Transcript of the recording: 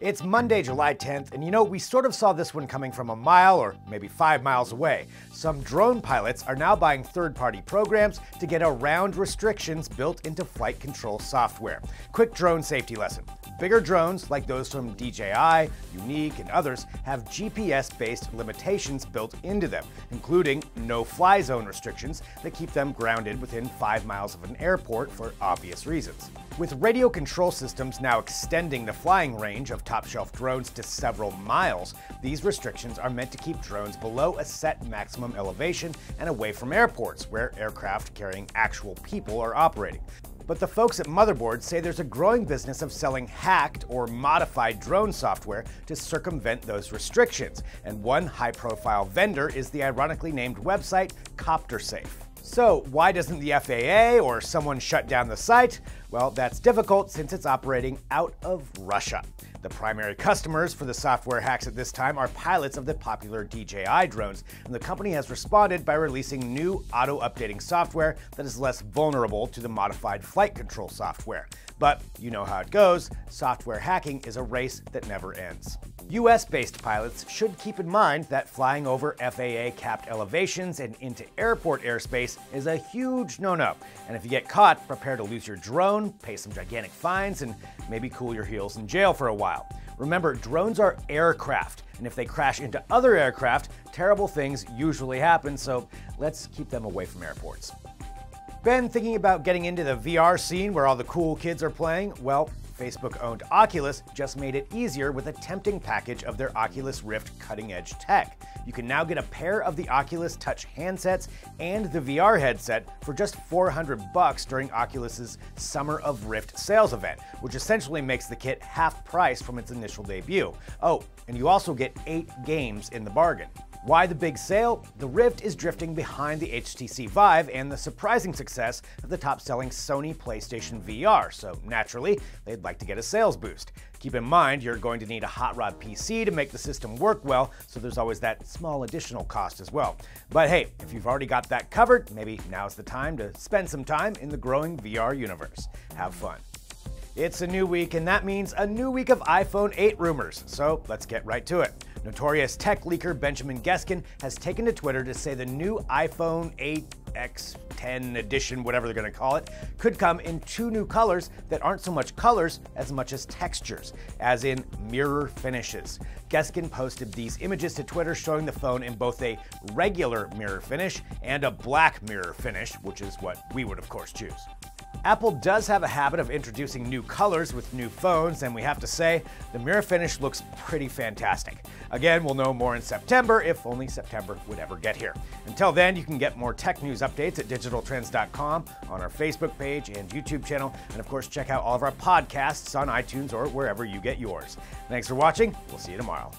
It's Monday, July 10th, and we sort of saw this one coming from a mile or maybe 5 miles away. Some drone pilots are now buying third-party programs to get around restrictions built into flight control software. Quick drone safety lesson. Bigger drones, like those from DJI, Unique, and others, have GPS-based limitations built into them, including no-fly zone restrictions that keep them grounded within 5 miles of an airport for obvious reasons. With radio control systems now extending the flying range of top-shelf drones to several miles, these restrictions are meant to keep drones below a set maximum elevation and away from airports, where aircraft carrying actual people are operating. But the folks at Motherboard say there's a growing business of selling hacked or modified drone software to circumvent those restrictions, and one high-profile vendor is the ironically named website CopterSafe. So why doesn't the FAA or someone shut down the site? Well, that's difficult since it's operating out of Russia. The primary customers for the software hacks at this time are pilots of the popular DJI drones, and the company has responded by releasing new auto-updating software that is less vulnerable to the modified flight control software. But you know how it goes, software hacking is a race that never ends. US-based pilots should keep in mind that flying over FAA-capped elevations and into airport airspace is a huge no-no, and if you get caught, prepare to lose your drone, pay some gigantic fines, and maybe cool your heels in jail for a while. Remember, drones are aircraft, and if they crash into other aircraft, terrible things usually happen, so let's keep them away from airports. Been thinking about getting into the VR scene where all the cool kids are playing? Well, Facebook-owned Oculus just made it easier with a tempting package of their Oculus Rift cutting-edge tech. You can now get a pair of the Oculus Touch handsets and the VR headset for just $400 during Oculus's Summer of Rift sales event, which essentially makes the kit half price from its initial debut. Oh, and you also get 8 games in the bargain. Why the big sale? The Rift is drifting behind the HTC Vive and the surprising success of the top-selling Sony PlayStation VR, so naturally, they'd like to get a sales boost. Keep in mind, you're going to need a hot rod PC to make the system work well, so there's always that small additional cost as well. But hey, if you've already got that covered, maybe now's the time to spend some time in the growing VR universe. Have fun. It's a new week, and that means a new week of iPhone 8 rumors, so let's get right to it. Notorious tech leaker Benjamin Geskin has taken to Twitter to say the new iPhone 8X 10 edition, whatever they're going to call it, could come in 2 new colors that aren't so much colors as much as textures, as in mirror finishes. Geskin posted these images to Twitter showing the phone in both a regular mirror finish and a black mirror finish, which is what we would of course choose. Apple does have a habit of introducing new colors with new phones, and we have to say, the mirror finish looks pretty fantastic. Again, we'll know more in September, if only September would ever get here. Until then, you can get more tech news updates at digitaltrends.com, on our Facebook page and YouTube channel, and of course check out all of our podcasts on iTunes or wherever you get yours. Thanks for watching, we'll see you tomorrow.